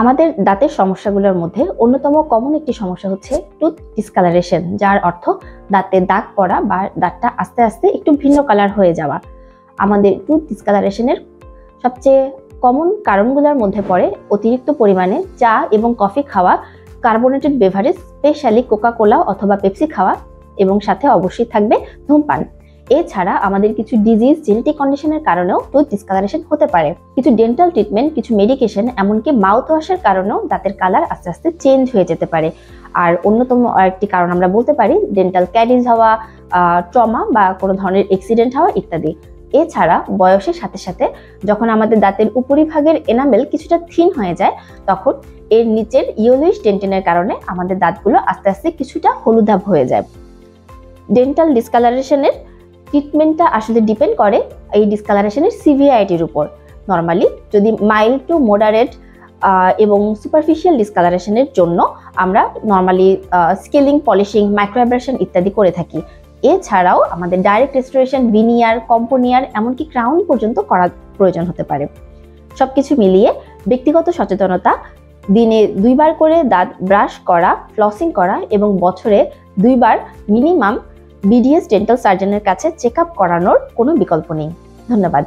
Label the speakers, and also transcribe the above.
Speaker 1: আমাদের দাঁতের সমস্যাগুলোর মধ্যে অন্যতম কমন একটি সমস্যা হচ্ছে টুথ ডিসকালারেশন, যার অর্থ দাঁতে দাগ পড়া বা দাঁতটা আস্তে আস্তে একটু ভিন্ন কালার হয়ে যাওয়া। আমাদের টুথ ডিসকালারেশনের সবচেয়ে কমন কারণগুলোর মধ্যে পড়ে অতিরিক্ত পরিমাণে চা এবং কফি খাওয়া, carbonated beverage specially coca cola অথবা পেপসি খাওয়া, এবং সাথে অবশ্যই থাকবে ধূমপান। এছাড়া আমাদের কিছু ডিজিজ, জেনেটিক কন্ডিশনের কারণেও টুথ ডিসকালারেশন হতে পারে। কিছু ডেন্টাল ট্রিটমেন্ট, কিছু মেডিকেশন, এমনকি মাউথ ওয়াশের কারণেও দাঁতের কালার আস্তে আস্তে চেঞ্জ হয়ে যেতে পারে। আর অন্যতম আরেকটি কারণ আমরা বলতে পারি ডেন্টাল ক্যারিজ হওয়া, ট্রমা বা কোনো ধরনের অ্যাক্সিডেন্ট হওয়া ইত্যাদি। এছাড়া বয়সের সাথে সাথে যখন আমাদের দাঁতের উপরিভাগের এনামেল কিছুটা থিন হয়ে যায়, তখন এর নিচের ইয়েলোইশ ডেন্টিনের কারণে আমাদের দাঁতগুলো আস্তে আস্তে কিছুটা হলুদাভ হয়ে যায়। ডেন্টাল ডিসকালারেশনের ট্রিটমেন্টটা আসলে ডিপেন্ড করে এই ডিসকালারেশনের সিভিয়ারিটির উপর। নর্মালি যদি মাইল্ড টু মডারেট এবং সুপারফিশিয়াল ডিসকালারেশনের জন্য আমরা নর্মালি স্কেলিং, পলিশিং, মাইক্রোঅ্যাব্রেশন ইত্যাদি করে থাকি। এছাড়াও আমাদের ডাইরেক্ট রেস্টোরেশন, ভিনিয়ার, কম্পোনিয়ার, এমনকি ক্রাউন পর্যন্ত করার প্রয়োজন হতে পারে। সবকিছু মিলিয়ে ব্যক্তিগত সচেতনতা, দিনে 2 বার করে দাঁত ব্রাশ করা, ফ্লসিং করা এবং বছরে 2 বার মিনিমাম বিডিএস ডেন্টাল সার্জনের কাছে চেক আপ করানোর কোনো বিকল্প নেই। ধন্যবাদ।